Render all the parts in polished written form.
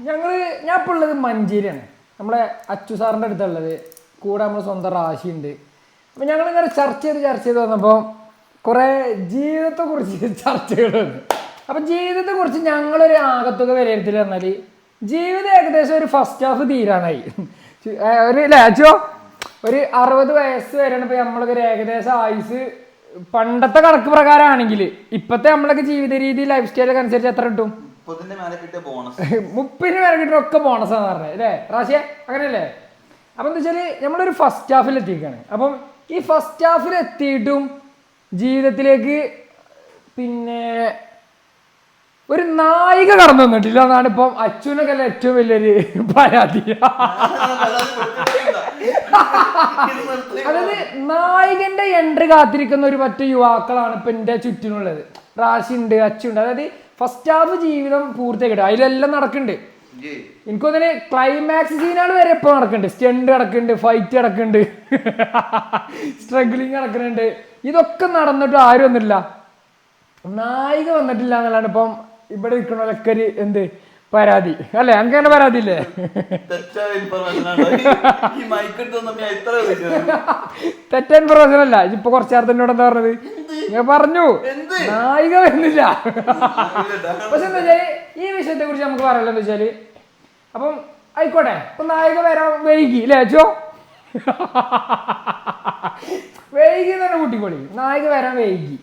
ഞാൻ ഇപ്പോൾ ഉള്ളത് മഞ്ചേരിയാണ്. നമ്മളെ അച്ചു സാറിൻ്റെ അടുത്തുള്ളത്. കൂടെ നമ്മൾ സ്വന്തം റാശിയുണ്ട്. അപ്പം ഞങ്ങളിങ്ങനെ ചർച്ച ചെയ്ത് വന്നപ്പോൾ കുറേ ജീവിതത്തെക്കുറിച്ച് ചർച്ചകൾ വന്നു. അപ്പം ജീവിതത്തെക്കുറിച്ച് ഞങ്ങളൊരു ആകത്തുക വിലയിരുത്തൽ പറഞ്ഞാൽ ജീവിതം ഏകദേശം ഒരു ഫസ്റ്റ് ഹാഫ് തീരാനായി. ഒരു ലാച്ചോ ഒരു 60 വയസ്സ് വരെയാണ് ഇപ്പോൾ നമ്മളൊക്കെ ഒരു ഏകദേശം ആയുസ് പണ്ടത്തെ കണക്ക് പ്രകാരമാണെങ്കിൽ ഇപ്പോഴത്തെ നമ്മളൊക്കെ ജീവിത രീതി ലൈഫ് സ്റ്റൈലൊക്കെ അനുസരിച്ച് എത്ര കിട്ടും? 30 മേലെ കിട്ടുന്ന ഒക്കെ ബോണസാന്ന് പറഞ്ഞത് അല്ലേ റാശിയ? അങ്ങനെയല്ലേ? അപ്പം എന്താ വെച്ചാൽ നമ്മളൊരു ഫസ്റ്റ് ഹാഫിൽ എത്തിക്കുകയാണ്. അപ്പം ഈ ഫസ്റ്റ് ഹാഫിൽ എത്തിയിട്ടും ജീവിതത്തിലേക്ക് പിന്നെ ഒരു നായിക കടന്നു വന്നിട്ടില്ല എന്നാണ് ഇപ്പം അച്ഛനൊക്കെ ഏറ്റവും വലിയൊരു പരാതി. അതായത് നായികന്റെ എൻട്രി കാത്തിരിക്കുന്ന ഒരു മറ്റു യുവാക്കളാണ് ഇപ്പൊ എന്റെ ചുറ്റിനുള്ളത്. റാശിയുണ്ട്, അച്ഛനുണ്ട്. അതായത് ഫസ്റ്റ് ഹാഫ് ജീവിതം പൂർത്തിയാക്കിട്ട് അതിലെല്ലാം നടക്കുന്നുണ്ട്. എനിക്കൊന്നിന് ക്ലൈമാക്സ് സീനാണ് വരെ ഇപ്പൊ നടക്കുന്നുണ്ട്. സ്റ്റണ്ട് നടക്കുന്നുണ്ട്, ഫൈറ്റ് നടക്കുന്നുണ്ട്, സ്ട്രഗ്ലിങ് നടക്കുന്നുണ്ട്. ഇതൊക്കെ നടന്നിട്ട് ആരും വന്നിട്ടില്ല, നായിക വന്നിട്ടില്ല എന്നുള്ളതാണ് ഇപ്പം ഇവിടെ നിൽക്കണൊക്കെ ഒരു എന്ത് പരാതി അല്ലേ? അങ്ങനെ പരാതി ഇല്ലേ? തെറ്റ ഇൻഫർമേഷൻ അല്ല. ഇപ്പൊ കുറച്ചു നേരത്തെ എന്നോട് എന്താ പറഞ്ഞത്? ഞാൻ പറഞ്ഞു നായിക വരുന്നില്ല. പക്ഷെ എന്താ വെച്ചാല് ഈ വിഷയത്തെ കുറിച്ച് നമുക്ക് പറയാനുള്ള എന്താ വെച്ചാല്, അപ്പം ആയിക്കോട്ടെ, ഇപ്പൊ നായിക വരാൻ വൈകി അല്ലേ അച്ചോ? വൈകി തന്നെ കൂട്ടിക്കോളി, നായിക വരാൻ വൈകി.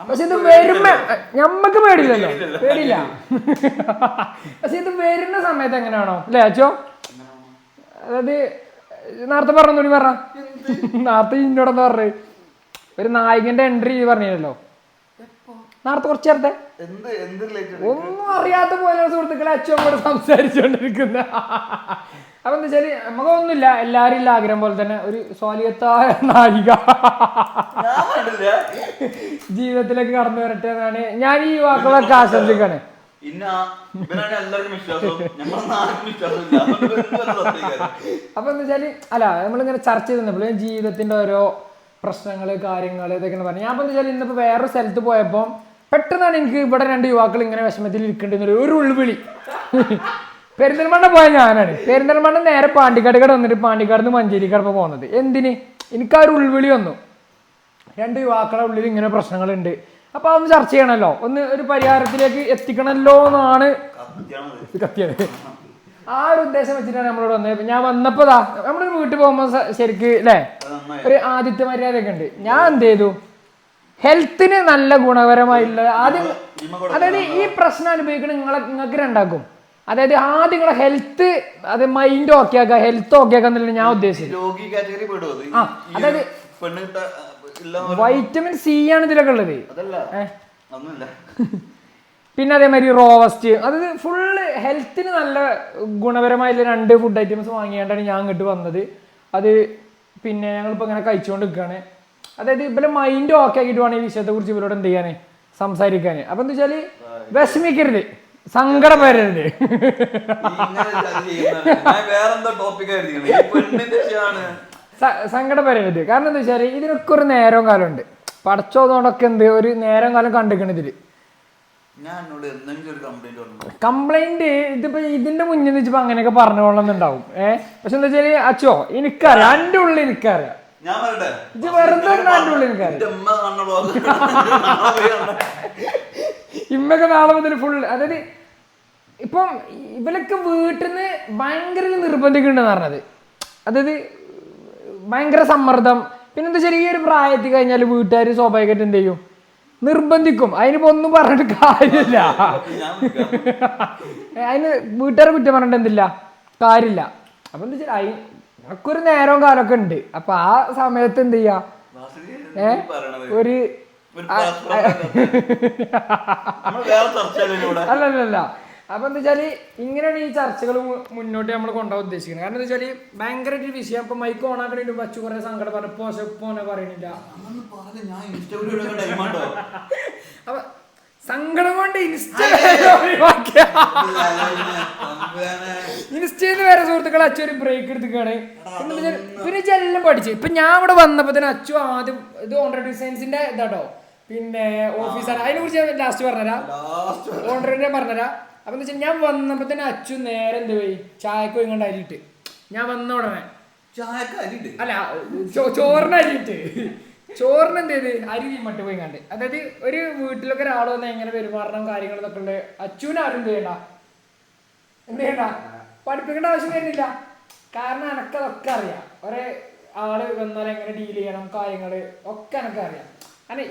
പക്ഷെ ഇത് വരുമ്പോ ഞമ്മക്ക് പേടിയില്ലല്ലോ, പേടിയില്ല. പക്ഷെ ഇത് വരുന്ന സമയത്ത് എങ്ങനെയാണോ അല്ലേ അച്ചോ? അതായത് നേരത്തെ പറഞ്ഞോടി പറഞ്ഞ നേരത്തെ ഇന്നോടെന്താ പറഞ്ഞത്? ഒരു നായകന്റെ എൻട്രി പറഞ്ഞല്ലോ നേരത്തെ കുറച്ച് നേരത്തെ. ഒന്നും അറിയാത്ത പോലെ സുഹൃത്തുക്കളെ അച്ഛൻ കൂടെ സംസാരിച്ചുകൊണ്ടിരിക്കുന്ന. അപ്പൊ എന്താ വെച്ചാല് നമുക്കൊന്നുമില്ല, എല്ലാരും ഇല്ല ആഗ്രഹം പോലെ തന്നെ ഒരു സ്വാലിയത്തായ നായിക ജീവിതത്തിലേക്ക് കടന്നു വരട്ടെ എന്നാണ് ഞാൻ ഈ യുവാക്കളൊക്കെ ആശംസിക്കാണ്. അപ്പൊ എന്താ വെച്ചാല് അല്ല നമ്മളിങ്ങനെ ചർച്ച ചെയ്തപ്പോൾ ജീവിതത്തിന്റെ ഓരോ പ്രശ്നങ്ങള് കാര്യങ്ങള് ഇതൊക്കെ പറഞ്ഞു. ഞാൻ എന്താ വെച്ചാൽ ഇന്നിപ്പോ വേറൊരു സ്ഥലത്ത് പോയപ്പോ പെട്ടെന്നാണ് എനിക്ക് ഇവിടെ 2 യുവാക്കൾ ഇങ്ങനെ വിഷമത്തിൽ ഇരിക്കേണ്ടെന്നൊരു ഒരു ഉൾവിളി. പെരിന്തൽമണ്ണ പോയ ഞാനാണ്. പെരിന്തൽമണ്ണ നേരെ പാണ്ടിക്കാട് വന്നിട്ട് പാണ്ടിക്കാട് നിന്ന് മഞ്ചേരിക്കാണ് പോകുന്നത്. എന്തിന്? എനിക്ക് ആ ഒരു ഉൾവിളി വന്നു. 2 യുവാക്കളുടെ ഉള്ളിൽ ഇങ്ങനെ പ്രശ്നങ്ങളുണ്ട്, അപ്പൊ അതൊന്ന് ചർച്ച ചെയ്യണമല്ലോ, ഒന്ന് ഒരു പരിഹാരത്തിലേക്ക് എത്തിക്കണല്ലോ എന്നാണ് കത്തിയത്. ആ ഒരു ഉദ്ദേശം വെച്ചിട്ടാണ് നമ്മളോട് വന്നത്. ഞാൻ വന്നപ്പോ നമ്മളൊരു വീട്ടിൽ പോകുമ്പോ ശരിക്ക് അല്ലേ ഒരു ആതിഥ്യ മര്യാദയൊക്കെ ഉണ്ട്. ഞാൻ എന്ത് ചെയ്തു, ഹെൽത്തിന് നല്ല ഗുണകരമായിട്ടുള്ള ആദ്യം, അതായത് ഈ പ്രശ്നം അനുഭവിക്കണം നിങ്ങൾക്ക് രണ്ടാക്കും. അതായത് ആദ്യം നിങ്ങളെ ഹെൽത്ത്, അത് മൈൻഡ് ഓക്കെ ആക്കുക, ഹെൽത്ത് ഓക്കെ ആക്കാന്നല്ല ഞാൻ ഉദ്ദേശിച്ചത്. അതായത് വൈറ്റമിൻ സി ആണ് ഇതിലൊക്കെ ഉള്ളത്. പിന്നെ അതേമാതിരി റോവസ്റ്റ്, അതായത് ഫുള്ള് ഹെൽത്തിന് നല്ല ഗുണപരമായിട്ടുള്ള 2 ഫുഡ് ഐറ്റംസ് വാങ്ങിയാണ്ടാണ് ഞാൻ ഇങ്ങോട്ട് വന്നത്. അത് പിന്നെ ഞങ്ങളിപ്പോൾ ഇങ്ങനെ കഴിച്ചുകൊണ്ട് അതായത് ഇവരെ മൈൻഡ് ഓക്കെ ആക്കിയിട്ട് വേണം ഈ വിഷയത്തെ കുറിച്ച് ഇവരോട് എന്ത് ചെയ്യാൻ സംസാരിക്കാൻ. അപ്പൊ എന്താ വെച്ചാല് വിഷമിക്കരുത്, സങ്കടം വരരുത്. സങ്കടം വരരുത്. കാരണം എന്താ വെച്ചാല് ഇതിനൊക്കെ ഒരു നേരവും കാലമുണ്ട്. പടച്ചോന്നോടൊക്കെ എന്ത് ഒരു നേരം കാലം കണ്ടിരിക്കണം ഇതില്. കംപ്ലൈന്റ് ഇതിപ്പോ ഇതിന്റെ മുന്നിൽ വെച്ചപ്പോ അങ്ങനെയൊക്കെ പറഞ്ഞോളന്നുണ്ടാവും. പക്ഷെ എന്താ വെച്ചാല് അച്ചോ എനിക്കറിയാം, എന്റെ ഉള്ളിൽ എനിക്കറിയാം, ഇത് വെറുതെ എന്റെ ഉള്ളിൽ എനിക്കറിയാം. ഇമ്മൊക്കെ നാളെ മുതൽ ഫുൾ, അതായത് ഇപ്പം ഇവരൊക്കെ വീട്ടിൽ നിന്ന് ഭയങ്കര നിർബന്ധിക്കുന്നുണ്ടെന്ന് പറഞ്ഞത്. അതായത് ഭയങ്കര സമ്മർദ്ദം. പിന്നെന്താ ചെറിയൊരു പ്രായത്തിൽ കഴിഞ്ഞാൽ വീട്ടുകാർ സ്വാഭാവികമായിട്ട് എന്ത് ചെയ്യും, നിർബന്ധിക്കും. അതിനിപ്പോ ഒന്നും പറഞ്ഞിട്ട് കാര്യമില്ല. അതിന് വീട്ടുകാരെ കുറ്റം പറഞ്ഞിട്ട് എന്തില്ല കാര്യമില്ല. അപ്പൊ എന്താ വെച്ചാൽ നമുക്കൊരു നേരവും കാലമൊക്കെ ഉണ്ട്. അപ്പൊ ആ സമയത്ത് എന്ത് ചെയ്യാ ഒരു അല്ലല്ല. അപ്പൊ എന്താ വെച്ചാല് ഇങ്ങനെയാണ് ഈ ചർച്ചകൾ മുന്നോട്ട് നമ്മൾ കൊണ്ടുപോകാൻ ഉദ്ദേശിക്കുന്നത്. കാരണം എന്താ വെച്ചാല് ഭയങ്കര ഒരു വിഷയം. അപ്പൊ മൈക്ക് ഓണാക്കണേലും ബച്ചു കുറെ സങ്കടം പറഞ്ഞ പറയണില്ല. അപ്പൊ സങ്കടം കൊണ്ട് ഇൻസ്റ്റന്ന് വേറെ സുഹൃത്തുക്കളെ അച്ചു ഒരു ബ്രേക്ക് എടുത്തിക്കാണ്. പിന്നെ എല്ലാം പഠിച്ചു. ഇപ്പൊ ഞാൻ ഇവിടെ വന്നപ്പോ തന്നെ അച്ചു ആദ്യം ഇത് ഓൺലൈൻ ഡിസൈൻസിന്റെ ഇതാട്ടോ, പിന്നെ ഓഫീസർ, അതിനെ കുറിച്ച് ലാസ്റ്റ് പറഞ്ഞുതരാം. ഓൺലൈനെ പറഞ്ഞുതരാം. അപ്പൊ എന്താ വെച്ചാൽ ഞാൻ വന്നപ്പോ തന്നെ അച്ചു നേരെ എന്ത് പോയി ചായക്ക് പോയിങ്ങണ്ട് അരിയിട്ട് ഞാൻ വന്ന ഉടനെ അല്ല ചോറിന് അരിയിട്ട് ചോറിന് എന്ത് ചെയ്ത് അരി മട്ട് പോയി കണ്ട്. അതായത് ഒരു വീട്ടിലൊക്കെ ഒരാൾ വന്ന് എങ്ങനെ പെരുമാറണം കാര്യങ്ങളൊക്കെ ഉണ്ട്. അച്ചുവിന് ആരും എന്ത് ചെയ്യണ്ട പഠിപ്പിക്കേണ്ട ആവശ്യം വരുന്നില്ല. കാരണം എനക്കതൊക്കെ അറിയാം. ഒരേ ആള് വന്നാൽ എങ്ങനെ ഡീൽ ചെയ്യണം കാര്യങ്ങള് ഒക്കെ എനക്ക് അറിയാം. അങ്ങനെ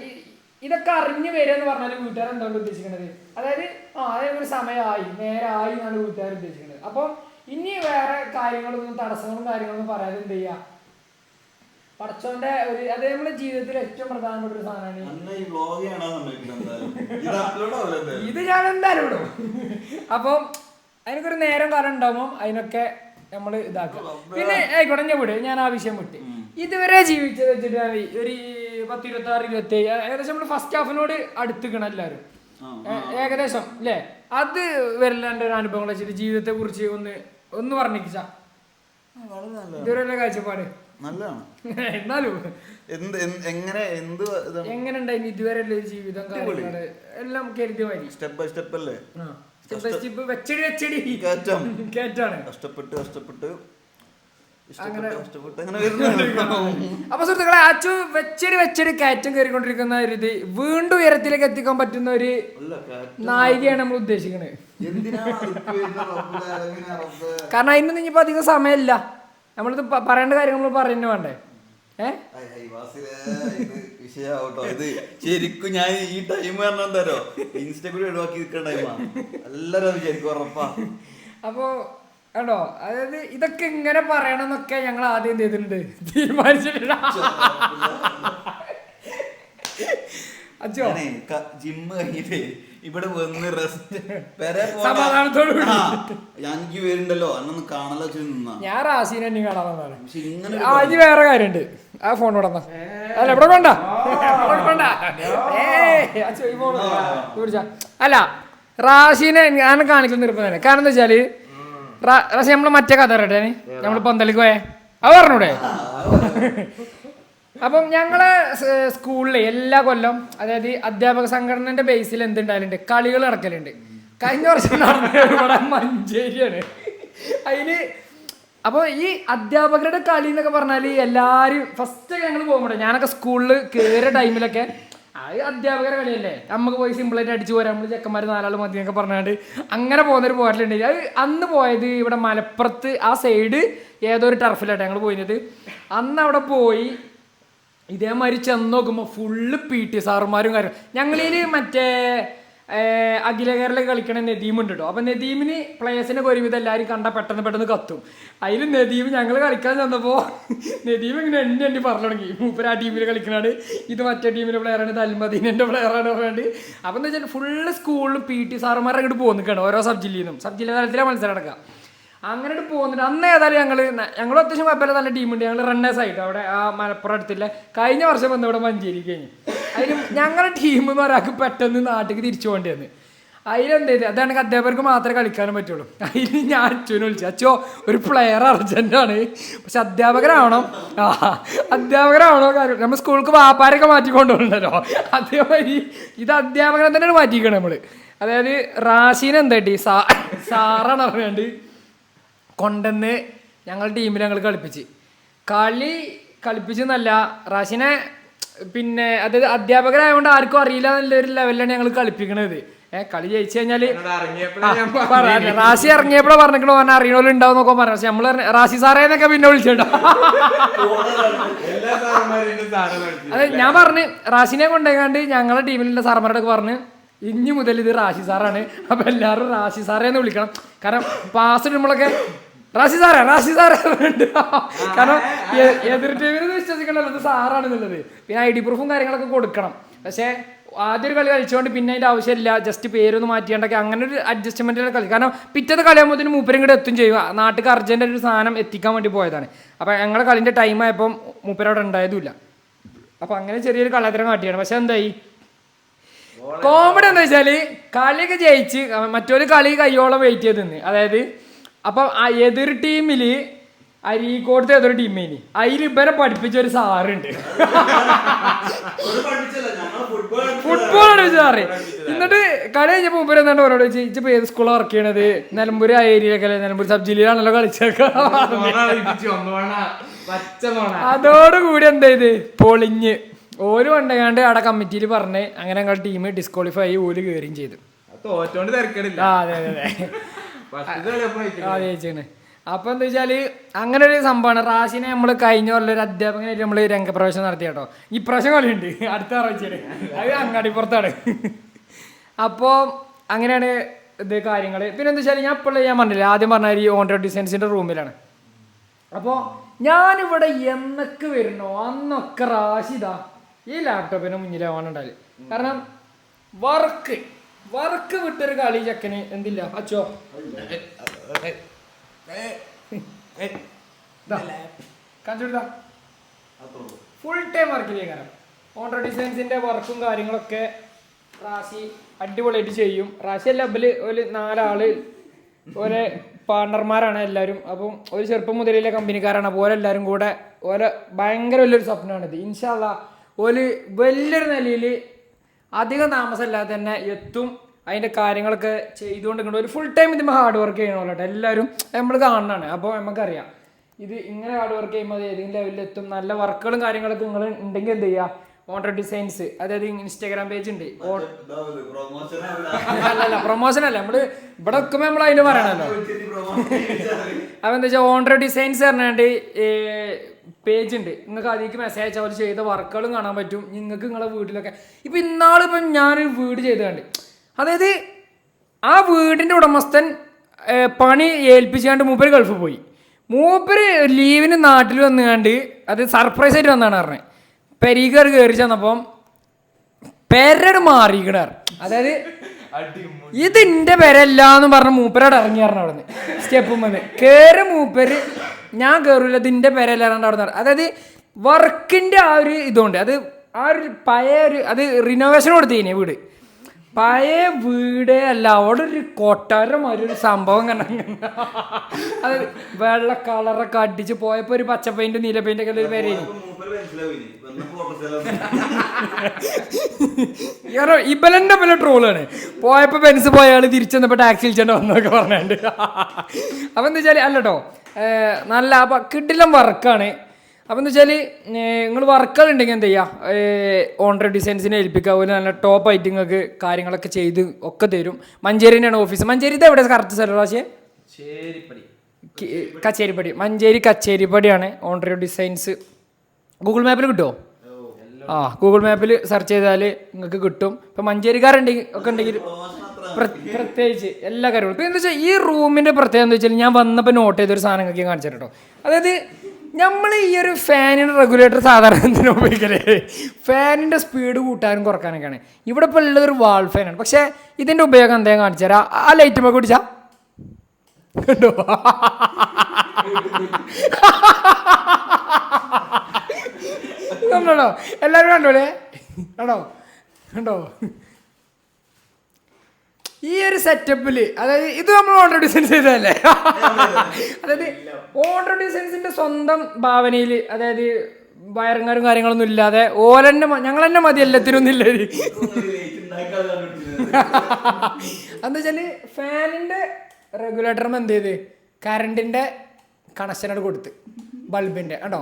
ഇതൊക്കെ അറിഞ്ഞു വരിക എന്ന് പറഞ്ഞാൽ വീട്ടുകാർ എന്താണ് ഉദ്ദേശിക്കുന്നത്? അതായത് അതായത് ഒരു സമയമായി നേരമായി എന്നാണ് വീട്ടുകാർ ഉദ്ദേശിക്കുന്നത്. അപ്പം ഇനി വേറെ കാര്യങ്ങളൊന്നും തടസ്സങ്ങളും കാര്യങ്ങളൊന്നും പറയാതെ എന്ത് ചെയ്യുക, പടച്ചോന്റെ ഒരു അത് നമ്മുടെ ജീവിതത്തിൽ ഏറ്റവും പ്രധാനപ്പെട്ട ഒരു സാധനമാണ്. ഇത് ഞാൻ എന്തായാലും ഇടും. അപ്പം അതിനൊക്കെ ഒരു നേരം കാലം ഉണ്ടാകുമ്പോൾ അതിനൊക്കെ നമ്മൾ ഇതാക്കുക. പിന്നെ ആയിക്കോട്ടെ ഞാൻ വിട്, ഞാൻ ആ വിഷയം വിട്ട്. ഇതുവരെ ജീവിച്ചത് വെച്ചിട്ട് ഒരു 10-26-27 ഏകദേശം നമ്മൾ ഫസ്റ്റ് ഹാഫിനോട് അടുത്തിക്കണം എല്ലാവരും ഏകദേശം അല്ലേ? അത് വരലാൻ്റെ ഒരു അനുഭവങ്ങൾ വെച്ചിട്ട് ജീവിതത്തെ കുറിച്ച് ഒന്ന് പറഞ്ഞിച്ച ഇതുവരെ കാഴ്ചപ്പാട് എന്നാലും എങ്ങനെ ഉണ്ടായി ഇതുവരെ ജീവിതം കാര്യങ്ങള് എല്ലാം കരുതി മതി. സ്റ്റെപ്പ് ബൈ സ്റ്റെപ്പ് അല്ലേ? വെച്ചടി കേറ്റാണ് കഷ്ടപ്പെട്ട് അപ്പൊ സുഹൃത്തുക്കളെ അച്ചു വെച്ചടി കയറ്റം കയറിക്കൊണ്ടിരിക്കുന്ന ഒരു ഇത് വീണ്ടും ഉയരത്തിലേക്ക് എത്തിക്കാൻ പറ്റുന്ന ഒരു നായികയാണ് നമ്മൾ ഉദ്ദേശിക്കുന്നത്. കാരണം അതിനൊന്നും ഇനിയിപ്പോ അധികം സമയമില്ല. നമ്മളിത് പറയേണ്ട കാര്യങ്ങൾ നമ്മൾ പറയുന്നു വേണ്ടേ? വിഷയാവട്ടോ ഇത് ശരിക്കും ഞാൻ ഈ ടൈം പറഞ്ഞാൽ എന്താരോ ഇൻസ്റ്റ കൂടി ഒഴിവാക്കി നിൽക്കുന്ന ടൈമാ. എല്ലാരും ശരിക്കും ഉറപ്പാ. അപ്പൊ കേട്ടോ, അതായത് ഇതൊക്കെ ഇങ്ങനെ പറയണം എന്നൊക്കെ ഞങ്ങൾ ആദ്യം ചെയ്തിട്ടുണ്ട്, തീരുമാനിച്ചിട്ടില്ല. അച്ഛോ ജിമ്മ് കഴിഞ്ഞിട്ട് ഇവിടെ വന്ന് റെസ്റ്റ് സമാധാനത്തോട് എനിക്ക് വരുന്നുണ്ടല്ലോ അന്നൊന്ന് കാണലോ നിന്നാ ഞാൻ റാസീനെ എന്നെ കാണാൻ വന്നതാണ്. ആദ്യം വേറെ കാര്യമുണ്ട്, ആ ഫോൺ കൊണ്ടാ അല്ല ഇവിടെ കൊണ്ട അല്ല റാഷീനെ ഞാൻ കാണിക്കുന്ന നിർബന്ധമാണ്. കാരണം എന്താ വെച്ചാല് റാശി നമ്മള് മറ്റേ കഥ പറയട്ടെ, നമ്മള് പന്തലിക്ക് പോയേ അത് പറഞ്ഞൂടെ? അപ്പം ഞങ്ങളെ സ്കൂളിലെ എല്ലാ കൊല്ലം അതായത് അധ്യാപക സംഘടനന്റെ ബേസിൽ എന്തുണ്ടായാലുണ്ട്, കളികൾ നടക്കലുണ്ട്. കഴിഞ്ഞ വർഷം നടന്ന മഞ്ചേരിയാണ് അതിന്. അപ്പോൾ ഈ അധ്യാപകരുടെ കളി എന്നൊക്കെ പറഞ്ഞാൽ എല്ലാവരും ഫസ്റ്റ് ഞങ്ങൾ പോകുമ്പോൾ ഞാനൊക്കെ സ്കൂളിൽ കയറിയ ടൈമിലൊക്കെ അത് അധ്യാപകരുടെ കളിയല്ലേ, നമുക്ക് പോയി സിമ്പിളായിട്ട് അടിച്ചു പോരാം, നമ്മൾ ചെക്കന്മാർ 4 ആൾ മതി എന്നൊക്കെ പറഞ്ഞാണ്ട് അങ്ങനെ പോകുന്നൊരു പോരലുണ്ട്. അത് അന്ന് പോയത് ഇവിടെ മലപ്പുറത്ത് ആ സൈഡ് ഏതോ ഒരു ടർഫിലായിട്ട് ഞങ്ങൾ പോയിരുന്നത്. അന്ന് അവിടെ പോയി ഇതേമാതിരി ചെന്ന് നോക്കുമ്പോൾ ഫുള്ള് PT സാറുമാരും കാര്യം. ഞങ്ങളിൽ മറ്റേ അഖില കേരള കളിക്കണ നദീമുണ്ട് കേട്ടോ. അപ്പം നദീമിന് പ്ലേയേഴ്സിനെ ഒരുവിധം എല്ലാവരും കണ്ടാൽ പെട്ടെന്ന് കത്തും. അതിൽ നദീം ഞങ്ങൾ കളിക്കാൻ ചെന്നപ്പോൾ നദീം ഇങ്ങനെ എണ്ണി പറഞ്ഞു തുടങ്ങി, മൂപ്പര് ആ ടീമിൽ കളിക്കണാണ്, ഇത് മറ്റേ ടീമിലെ പ്ലെയറാണ്, ഇത് അൽമദീനൻ്റെ പ്ലെയറാണ് പറഞ്ഞാണ്ട്. അപ്പം എന്താ വെച്ചാൽ ഫുള്ള് സ്കൂളിലും PT സാറുമാരെ അങ്ങോട്ട് പോകുന്നിക്കാണ് ഓരോ സബ് ജില്ലയിൽ തലത്തിലെ മത്സരം നടക്കുക. അങ്ങനെ പോകുന്നുണ്ട്. അന്ന് ഏതായാലും ഞങ്ങൾ അത്യാവശ്യം കുഴപ്പമില്ല, നല്ല ടീമുണ്ട്. ഞങ്ങൾ റണ്ണേഴ്സ് ആയിട്ട് അവിടെ ആ മലപ്പുറം അടുത്തില്ല. കഴിഞ്ഞ വർഷം വന്ന് ഇവിടെ മഞ്ചേരി കഴിഞ്ഞു. അതിന് ഞങ്ങളുടെ ടീം എന്ന് ഒരാൾക്ക് പെട്ടെന്ന് നാട്ടിലേക്ക് തിരിച്ചു പോകേണ്ടി വന്ന്. അതിലെന്ത് ചെയ്ത് അതാണെങ്കിൽ അധ്യാപകർക്ക് മാത്രമേ കളിക്കാനും പറ്റുള്ളൂ. അതിന് ഞാൻ അച്ഛനെ വിളിച്ചു, അച്ഛോ ഒരു പ്ലെയർ അർജന്റാണ്, പക്ഷെ അധ്യാപകരാവണം കാര്യം. നമ്മൾ സ്കൂൾക്ക് വാപ്പാരൊക്കെ മാറ്റിക്കൊണ്ടുപോകണ്ടല്ലോ, അതേമാതിരി ഇത് അധ്യാപകനെ തന്നെയാണ് മാറ്റിക്കണം നമ്മൾ. അതായത് റാഷീനെ എന്താട്ടി സാറാണ് അറിയാണ്ട് കൊണ്ടുവന്ന് ഞങ്ങളുടെ ടീമിൽ ഞങ്ങൾ കളിപ്പിച്ചെന്നല്ല റാഷിനെ പിന്നെ അതായത് അധ്യാപകരായതുകൊണ്ട് ആർക്കും അറിയില്ല എന്നുള്ളൊരു ലെവലിലാണ് ഞങ്ങൾ കളിപ്പിക്കണത്. കളി ജയിച്ചു കഴിഞ്ഞാല് റാശി ഇറങ്ങിയപ്പോഴാ പറഞ്ഞിക്കണോ പറഞ്ഞാൽ അറിയണോലും ഉണ്ടാവും എന്നൊക്കെ പറഞ്ഞു. പക്ഷെ നമ്മള് റാശി സാറേന്നൊക്കെ പിന്നെ വിളിച്ചിട്ടോ. അതെ ഞാൻ പറഞ്ഞ് റാഷിനെ കൊണ്ടുപോയിക്കാണ്ട് ഞങ്ങളുടെ ടീമിലുള്ള സാറന്മാരോടൊക്കെ പറഞ്ഞ് ഇനി മുതൽ ഇത് റാഷി സാറാണ്, അപ്പൊ എല്ലാവരും റാഷി സാറേന്ന് വിളിക്കണം. കാരണം പാസ് ഇടുമ്പോഴൊക്കെ റാഷി സാറേ കാരണം എതിർ ടീമിന് വിശ്വസിക്കണല്ലോ ഇത് സാറാണെന്നുള്ളത്. പിന്നെ ID പ്രൂഫും കാര്യങ്ങളൊക്കെ കൊടുക്കണം. പക്ഷെ ആദ്യം ഒരു കളി കളിച്ചുകൊണ്ട് പിന്നെ അതിൻ്റെ ആവശ്യമില്ല, ജസ്റ്റ് പേരൊന്ന് മാറ്റിയാണ്ടൊക്കെ അങ്ങനെ ഒരു അഡ്ജസ്റ്റ്മെൻറ്റിലുള്ള കളി. കാരണം പിറ്റത്തെ കളിയാകുമ്പോഴത്തേന് മൂപ്പരും കൂടെ എത്തും ചെയ്യുക. നാട്ടിൽ അർജന്റ് ഒരു സാധനം എത്തിക്കാൻ വേണ്ടി പോയതാണ്. അപ്പം ഞങ്ങളുടെ കളിൻ്റെ ടൈം ആയപ്പം മൂപ്പരവിടെ ഉണ്ടായതുമില്ല. അപ്പം അങ്ങനെ ചെറിയൊരു കളത്തരം കാട്ടിയാണ്. പക്ഷെ എന്തായി കോമഡി എന്താ വെച്ചാൽ കളിയൊക്കെ ജയിച്ച് മറ്റൊരു കളി കയ്യോളം വെയിറ്റ് ചെയ്ത് നിന്ന്. അതായത് അപ്പം ആ എതിർ ടീമിൽ അരീക്കോടത്തെ ഏതൊരു ടീമേനി അതിൽ ഇവരെ പഠിപ്പിച്ച ഒരു സാറുണ്ട്, ഫുട്ബോൾ പഠിപ്പിച്ച സാറ്. എന്നിട്ട് കളി കഴിഞ്ഞപ്പോ മുമ്പ് എന്താണ്ട് ഓരോട് ചോദിച്ചു ഏത് സ്കൂളാണ് വർക്ക് ചെയ്യണത്, നിലമ്പൂർ ആ ഏരിയയിലൊക്കെ നിലമ്പൂർ സബ് ജില്ലയിലാണല്ലോ കളിച്ചേക്ക. അതോടുകൂടി എന്താ ഇത് പൊളിഞ്ഞ് ഓല് കൊണ്ടുപോയാണ്ട് അവിടെ കമ്മിറ്റിയിൽ പറഞ്ഞ് അങ്ങനെ ഞങ്ങളുടെ ടീം ഡിസ്ക്വാളിഫൈ ആയി ഓല് കയറുകയും ചെയ്തു. തോറ്റോണ്ട് തിരക്കടില്ല. അതെ ജയിച്ചാണ്. അപ്പൊ എന്താ വെച്ചാല് അങ്ങനെ ഒരു സംഭവമാണ്. റാഷിനെ നമ്മള് കഴിഞ്ഞ കൊല്ലം ഒരു അധ്യാപകനായിട്ട് നമ്മള് രംഗപ്രവേശനം നടത്തി കേട്ടോ. ഇപ്രാവശ്യം കളിയുണ്ട് അടുത്ത ആഴ്ചയില്, അത് അങ്ങാടിപ്പുറത്താണ്. അപ്പോ അങ്ങനെയാണ് ഇത് കാര്യങ്ങള്. പിന്നെ എന്താ വെച്ചാൽ ഞാൻ ഇപ്പോൾ ഞാൻ പറഞ്ഞില്ല ആദ്യം പറഞ്ഞ ഈ ഓൺഡർ ഡിസൈൻസിന്റെ റൂമിലാണ്. അപ്പോൾ ഞാനിവിടെ എന്നൊക്കെ വരുന്നോ അന്നൊക്കെ റാഷിദാ ഈ ലാപ്ടോപ്പിന് മുന്നിലാവാനുണ്ടാവില്ല. കാരണം വർക്ക് വിട്ടൊരു കളി ചെക്കന് എന്തില്ല അച്ചോ ഫുൾ ടൈം വർക്കിലേ കാരണം ഓൺഡർ ഡിസൈൻസിന്റെ വർക്കും കാര്യങ്ങളൊക്കെ റാഷി അടിപൊളിയായിട്ട് ചെയ്യും. റാഷി ലബില് ഒരു 4 ആള് ഓരോ പാർട്ണർമാരാണ് എല്ലാവരും. അപ്പം ഒരു ചെറുപ്പം മുതലേ കമ്പനിക്കാരാണ്. അപ്പോൾ ഓരെല്ലാവരും കൂടെ ഓരോ ഭയങ്കര വലിയൊരു സ്വപ്നമാണിത്. ഇൻഷാ അല്ലാഹ് ഓല് വലിയൊരു നിലയിൽ അധികം താമസമില്ലാതെ തന്നെ എത്തും. അതിൻ്റെ കാര്യങ്ങളൊക്കെ ചെയ്തുകൊണ്ട് ഒരു ഫുൾ ടൈം ഇതിമ്പോൾ ഹാർഡ് വർക്ക് ചെയ്യണമല്ലോ കേട്ടോ. എല്ലാവരും നമ്മൾ കാണുന്നതാണ്. അപ്പോൾ നമുക്കറിയാം ഇത് ഇങ്ങനെ ഹാർഡ് വർക്ക് ചെയ്യുമ്പോൾ അത് ഏതെങ്കിലും ലെവലിൽ എത്തും. നല്ല വർക്കുകളും കാര്യങ്ങളൊക്കെ നിങ്ങൾ ഉണ്ടെങ്കിൽ എന്ത് ചെയ്യുക, ഓൺഡർ ഡിസൈൻസ് അതായത് ഇൻസ്റ്റാഗ്രാം പേജ് ഉണ്ട്. അല്ലല്ല പ്രൊമോഷൻ അല്ല, നമ്മള് ഇവിടെ വെക്കുമ്പോൾ നമ്മൾ അതിന് പറയണല്ലോ. അപ്പം എന്താ വെച്ചാൽ ഓൺഡർ ഡിസൈൻസ് പറഞ്ഞാണ്ട് പേജ് ഉണ്ട്. നിങ്ങൾക്ക് അതിലേക്ക് മെസ്സേജ് അയച്ചാൽ അവർ ചെയ്ത വർക്കുകളും കാണാൻ പറ്റും. നിങ്ങൾക്ക് നിങ്ങളെ വീട്ടിലൊക്കെ ഇപ്പം ഇന്നാളിപ്പം ഞാനൊരു വീട് ചെയ്ത് കണ്ട്, അതായത് ആ വീടിൻ്റെ ഉടമസ്ഥൻ പണി ഏൽപ്പിച്ചാണ്ട് മൂപ്പര് ഗൾഫ് പോയി. മൂപ്പര് ലീവിന് നാട്ടിൽ വന്നുകാണ്ട് അത് സർപ്രൈസ് ആയിട്ട് വന്നാണ് പറഞ്ഞത്. പെരീക്കർ കയറി ചെന്നപ്പം പെരട് മാറിക്കിടാറ്. അതായത് ഇതിൻ്റെ പെരല്ലാന്ന് പറഞ്ഞ മൂപ്പരോട് ഇറങ്ങി പറഞ്ഞ അവിടെ നിന്ന് സ്റ്റെപ്പും വന്ന് കയറി മൂപ്പര് ഞാൻ കയറില്ല ഇതിൻ്റെ പെരല്ലാണ്ട് അവിടെ നിന്ന്. അതായത് വർക്കിൻ്റെ ആ ഒരു ഇതുകൊണ്ട് അത് ആ ഒരു പഴയ ഒരു അത് റിനോവേഷൻ കൊടുത്തേനെ വീട്. പഴയ വീടേ അല്ല, അവിടെ ഒരു കൊട്ടാരമാതിരി ഒരു സംഭവം കണ്ട. അത് വെള്ള കളറൊക്കെ അടിച്ച് പോയപ്പോ ഒരു പച്ച പെയിന്റ് നീല പെയിന്റ് ഒക്കെ ഒരു പേരേനി. ഇബലന്റെ പോലെ ട്രോളാണ്. പോയപ്പോ ബെൻസ് പോയാൽ തിരിച്ചെന്നപ്പോ ടാക്സി വിളിച്ചോണ്ട് വന്നൊക്കെ പറഞ്ഞുണ്ട്. അപ്പൊ എന്താ വെച്ചാല് അല്ലട്ടോ നല്ല അപ്പൊ കിടിലം വർക്കാണ്. അപ്പം എന്താ വെച്ചാൽ നിങ്ങൾ വർക്കുകൾ ഉണ്ടെങ്കിൽ എന്ത് ചെയ്യുക, ഓൺഡർ ഡിസൈൻസിനെ ഏൽപ്പിക്കുക. അതുപോലെ നല്ല ടോപ്പ് ആയിട്ട് നിങ്ങൾക്ക് കാര്യങ്ങളൊക്കെ ചെയ്ത് ഒക്കെ തരും. മഞ്ചേരിനാണ് ഓഫീസ്. മഞ്ചേരി ഇത് എവിടെ കറക്റ്റ് സ്ഥലം റാശിയെ? കച്ചേരിപ്പടി. മഞ്ചേരി കച്ചേരിപ്പടിയാണ് ഓൺഡർ ഡിസൈൻസ്. ഗൂഗിൾ മാപ്പിൽ കിട്ടുമോ? ഗൂഗിൾ മാപ്പിൽ സെർച്ച് ചെയ്താൽ നിങ്ങൾക്ക് കിട്ടും. ഇപ്പം മഞ്ചേരിക്കാരുണ്ടെങ്കിൽ ഒക്കെ ഉണ്ടെങ്കിൽ പ്രത്യേകിച്ച് എല്ലാ കാര്യങ്ങളും. ഇപ്പം എന്താ വെച്ചാൽ ഈ റൂമിൻ്റെ പ്രത്യേകത എന്താ വെച്ചാൽ ഞാൻ വന്നപ്പോൾ നോട്ട് ചെയ്തൊരു സാധനം നിങ്ങൾക്ക് ഞാൻ കാണിച്ചു കേട്ടോ. അതായത് നമ്മൾ ഈ ഒരു ഫാനിൻ്റെ റെഗുലേറ്റർ സാധാരണ എന്തിനാ ഉപയോഗിക്കലേ, ഫാനിൻ്റെ സ്പീഡ് കൂട്ടാനും കുറക്കാനൊക്കെയാണ്. ഇവിടെ ഇപ്പോൾ ഉള്ളതൊരു വാൾ ഫാനാണ്. പക്ഷേ ഇതിൻ്റെ ഉപയോഗം എന്തായാലും കാണിച്ചു തരാം. ആ ലൈറ്റ് ഒക്കെ പിടിച്ചാ കണ്ടോ? കണ്ടോ? എല്ലാവരും കണ്ടോളേ? കണ്ടോ? കണ്ടോ? ഈ ഒരു സെറ്റപ്പിൽ അതായത് ഇത് നമ്മൾ ഓൺഡർ ഡിസൈൻസ് ചെയ്തതല്ലേ. അതായത് ഓൺഡർ ഡിസൈൻസിന്റെ സ്വന്തം ഭാവനയിൽ അതായത് വയറങ്ങാരും കാര്യങ്ങളൊന്നും ഇല്ലാതെ ഓലെന്നെ ഞങ്ങൾ തന്നെ മതി എല്ലാത്തിനൊന്നും ഇല്ല. എന്താ വെച്ചാല് ഫാനിന്റെ റെഗുലേറ്ററും എന്ത് ചെയ്ത് കറണ്ടിന്റെ കണക്ഷനോട് കൊടുത്ത് ബൾബിന്റെ കണ്ടോ,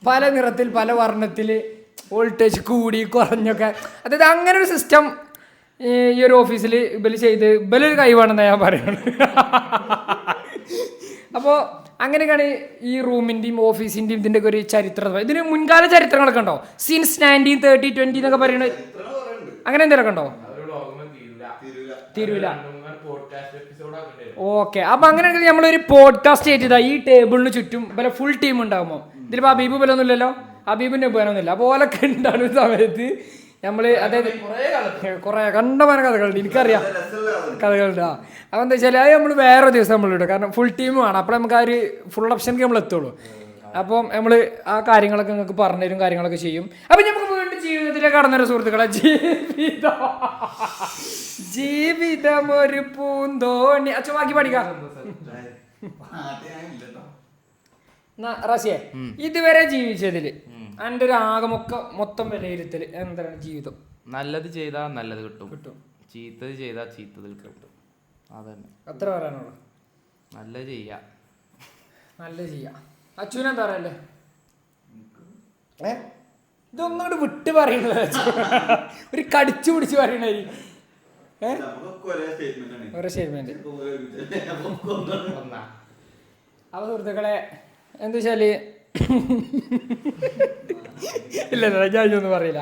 പല നിറത്തിൽ പല വർണ്ണത്തിൽ വോൾട്ടേജ് കൂടി കുറഞ്ഞൊക്കെ. അതായത് അങ്ങനെ ഒരു സിസ്റ്റം ഈ ഒരു ഓഫീസിൽ ഇബല് ചെയ്ത് ഇബലൊരു കഴിവാണെന്ന് ഞാൻ പറയുന്നത്. അപ്പോൾ അങ്ങനെയൊക്കെയാണ് ഈ റൂമിൻ്റെയും ഓഫീസിൻ്റെയും ഇതിൻ്റെ ഒക്കെ ഒരു ചരിത്രം. ഇതിന് മുൻകാല ചരിത്രങ്ങളൊക്കെ ഉണ്ടോ? സിൻസ് 1930 20 എന്നൊക്കെ പറയുന്നത് അങ്ങനെ എന്തെങ്കിലുമൊക്കെ ഉണ്ടോ? തീരൂല. ഓക്കെ, അപ്പം അങ്ങനെയാണെങ്കിൽ നമ്മളൊരു പോഡ്കാസ്റ്റ് ചെയ്തതാ ഈ ടേബിളിന് ചുറ്റും ഇവരെ ഫുൾ ടീം ഉണ്ടാകുമ്പോൾ. ഇതിലിപ്പോൾ അബീബ് പോലൊന്നും ഇല്ലല്ലോ, അബീബിൻ്റെ പോകാനൊന്നുമില്ല. അപ്പോൾ ഓലൊക്കെ ഉണ്ടാകുന്ന സമയത്ത് നമ്മൾ അതായത് കുറേ കണ്ടമാന കഥകളുണ്ട്, എനിക്കറിയാം കഥകളുണ്ട്. അപ്പോൾ എന്താ വെച്ചാൽ അത് നമ്മൾ വേറെ ദിവസം നമ്മളിടും. കാരണം ഫുൾ ടീം വേണം, അപ്പോൾ നമുക്ക് ആ ഒരു ഫുൾ ഓപ്ഷനിലേക്ക് നമ്മൾ എത്തുള്ളൂ. അപ്പം നമ്മൾ ആ കാര്യങ്ങളൊക്കെ നിങ്ങൾക്ക് പറഞ്ഞുതരും, കാര്യങ്ങളൊക്കെ ചെയ്യും. അപ്പം നമുക്ക് വീണ്ടും ജീവിതത്തിലേക്ക് കടന്നൊരു സുഹൃത്തുക്കളെ, ജീവിതം ഒരു പൂന്തോണി. അച്ഛൻ ബാക്കി പഠിക്കാം. റസിയെ ഇതുവരെ ജീവിച്ചതില് എൻ്റെ ഒരു ആകെ മൊത്തം വിലയിരുത്തൽ എന്താണ് ജീവിതം? നല്ലത് ചെയ്താൽ നല്ലത് കിട്ടും, കിട്ടും. ചീത്തത് ചെയ്താൽ ചീത്തത് കിട്ടും. അതന്നെ അത്ര പറയാനുള്ളൂ. നല്ലത് ചെയ്യാ, നല്ലത് ചെയ്യാം. അച്ഛനെന്താ പറയല്ലേ? ഇതൊന്നും കൂടെ വിട്ട് പറയണത് ഒരു കടിച്ചു പിടിച്ച് പറയണേ. ഓരോ സ്റ്റേറ്റ്മെന്റ്. അപ്പൊ സുഹൃത്തുക്കളെ എന്താ വെച്ചാല് ഇല്ല ഞാനൊന്നും പറയില്ല.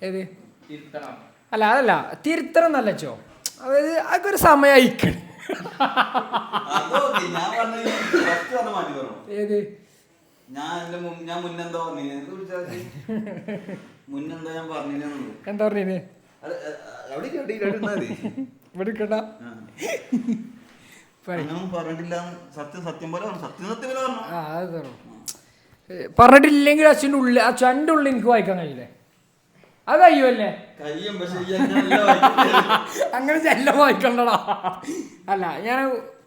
ഏത് അല്ല അതല്ല തിരുത്തണം എന്നല്ലോ, അതായത് അതൊക്കെ ഒരു സമയം അയക്കണം. ഏത് എന്താ പറഞ്ഞേ? പറഞ്ഞിട്ടില്ലെങ്കിൽ അച്ഛൻ്റെ ഉള്ളിൽ അച്ഛൻ്റെ ഉള്ളിൽ എനിക്ക് വായിക്കാൻ കഴിയില്ലേ? അത് കഴിയുമല്ലേ? അങ്ങനെ എല്ലാം വായിക്കണ്ടടാ. അല്ല ഞാൻ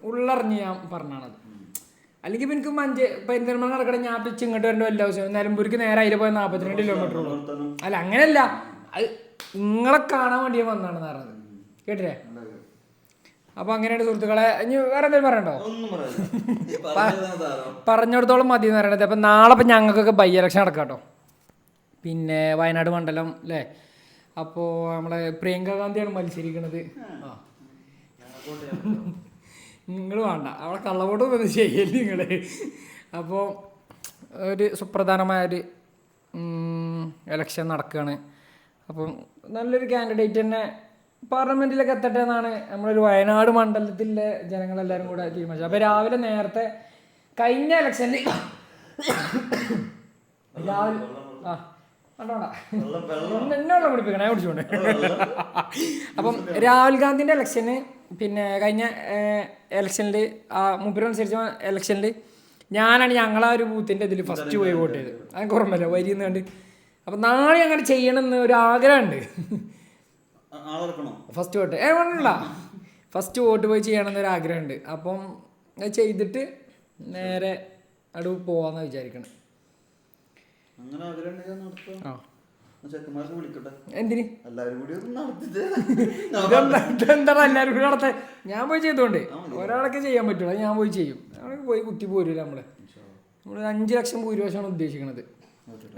ഉള്ളറിഞ്ഞ് ഞാൻ പറഞ്ഞാണത്. അല്ലെങ്കിൽ എനിക്ക് പെരിന്തൽമണ്ണ നടക്കണേ ഞാൻ പിച്ച് ഇങ്ങോട്ട് വരേണ്ട എല്ലാ ദിവസവും നിലമ്പൂർക്ക് നേരെ അതിൽ പോയ 42 കിലോമീറ്റർ ഉള്ളൂ. അല്ല അങ്ങനെയല്ല, അത് നിങ്ങളെ കാണാൻ വേണ്ടി ഞാൻ വന്നാണെന്ന് പറഞ്ഞത് കേട്ടില്ലേ? അപ്പൊ അങ്ങനെയാണ് സുഹൃത്തുക്കളെ. ഇനി വേറെ എന്തെങ്കിലും പറയണ്ടോ? പറഞ്ഞിടത്തോളം മതി എന്ന് പറയണത്. അപ്പൊ നാളെ ഇപ്പം ഞങ്ങൾക്കൊക്കെ ബൈ ഇലക്ഷൻ നടക്കാം കേട്ടോ. പിന്നെ വയനാട് മണ്ഡലം അല്ലേ? അപ്പോൾ നമ്മളെ പ്രിയങ്ക ഗാന്ധിയാണ് മത്സരിക്കുന്നത്. നിങ്ങൾ വേണ്ട, അവളെ കള്ളവോട്ടും ഒന്നും ചെയ്യല്ലേ നിങ്ങൾ. അപ്പോൾ ഒരു സുപ്രധാനമായൊരു ഇലക്ഷൻ നടക്കുകയാണ്. അപ്പം നല്ലൊരു കാൻഡിഡേറ്റ് തന്നെ പാർലമെൻറ്റിലൊക്കെ എത്തട്ടെ എന്നാണ് നമ്മളൊരു വയനാട് മണ്ഡലത്തിലെ ജനങ്ങളെല്ലാവരും കൂടെ തീരുമാനിച്ചത്. അപ്പോൾ രാവിലെ നേരത്തെ കഴിഞ്ഞ ഇലക്ഷനിൽ രാവിലെ എന്നോളം കുടിപ്പിക്കണേ കുടിച്ചോണ്ട്. അപ്പം രാഹുൽ ഗാന്ധിൻ്റെ ഇലക്ഷന് പിന്നെ കഴിഞ്ഞ ഇലക്ഷനിൽ മുപ്പരനുസരിച്ച് ഇലക്ഷനിൽ ഞാനാണ് ഞങ്ങളാ ഒരു ബൂത്തിൻ്റെ ഇതിൽ ഫസ്റ്റ് പോയി വോട്ട് ചെയ്ത്. അത് ഓർമ്മയില്ല വരിയെന്ന് കണ്ട്. അപ്പം നാളെ അങ്ങനെ ചെയ്യണമെന്ന് ഒരു ആഗ്രഹമുണ്ട്. ഫസ്റ്റ് വോട്ട് വേണ്ടല്ല, ഫസ്റ്റ് വോട്ട് പോയി ചെയ്യണമെന്നൊരു ആഗ്രഹമുണ്ട്. അപ്പം അത് ചെയ്തിട്ട് നേരെ അടു പോവാന്ന് വിചാരിക്കണം. എന്തിന് ഇതെന്താണ് എല്ലാവരും കൂടി നടത്താൻ? ഞാൻ പോയി ചെയ്തോണ്ട് ഒരാളൊക്കെ ചെയ്യാൻ പറ്റുള്ളൂ. ഞാൻ പോയി ചെയ്യും. അവിടെ പോയി കുത്തി പോരില്ല. നമ്മൾ 5 ലക്ഷം ഭൂരിപക്ഷമാണ് ഉദ്ദേശിക്കുന്നത്.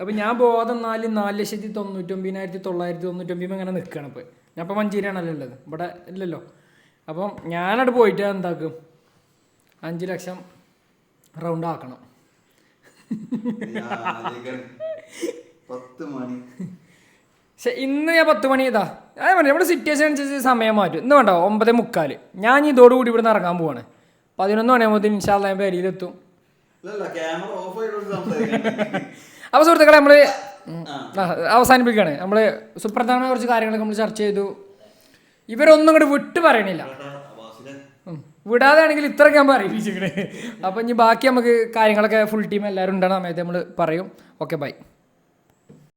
അപ്പം ഞാൻ ബോധം 4,99,999 അങ്ങനെ നിൽക്കുകയാണ്. ഇപ്പോൾ ഞാൻ ഇപ്പം മഞ്ചേരിയാണല്ലോ ഉള്ളത്, ഇവിടെ ഇല്ലല്ലോ. അപ്പം ഞാനവിടെ പോയിട്ട് എന്താക്കും, 5 ലക്ഷം റൗണ്ട് ആക്കണം. പക്ഷെ ഇന്ന് ഞാൻ 10 മണി ഇതാ അതേ പറഞ്ഞു. നമ്മുടെ സിറ്റുവേഷൻ അനുസരിച്ച് സമയം മാറ്റും. ഇന്ന് വേണ്ടോ 9:45. ഞാൻ ഇതോടുകൂടി ഇവിടെ നിന്ന് ഇറങ്ങാൻ പോവാണ്. 11 മണിയാകുമ്പോൾ ഇൻഷാ അല്ലാഹ് ഞാൻ പേരിലെത്തും. അപ്പോൾ സുഹൃത്തുക്കളെ നമ്മൾ അവസാനിപ്പിക്കുകയാണ്. നമ്മൾ സുപ്രധാനമായ കുറച്ച് കാര്യങ്ങളൊക്കെ നമ്മൾ ചർച്ച ചെയ്തു. ഇവരൊന്നും കൂടി വിട്ട് പറയണില്ല. വിടാതെ ആണെങ്കിൽ ഇത്രയൊക്കെ നമ്മൾ അറിയിപ്പിച്ചിരിക്കണേ. അപ്പം ഇനി ബാക്കി നമുക്ക് കാര്യങ്ങളൊക്കെ ഫുൾ ടീം എല്ലാവരും ഉണ്ടാകുന്ന സമയത്ത് നമ്മൾ പറയും. Okay bye.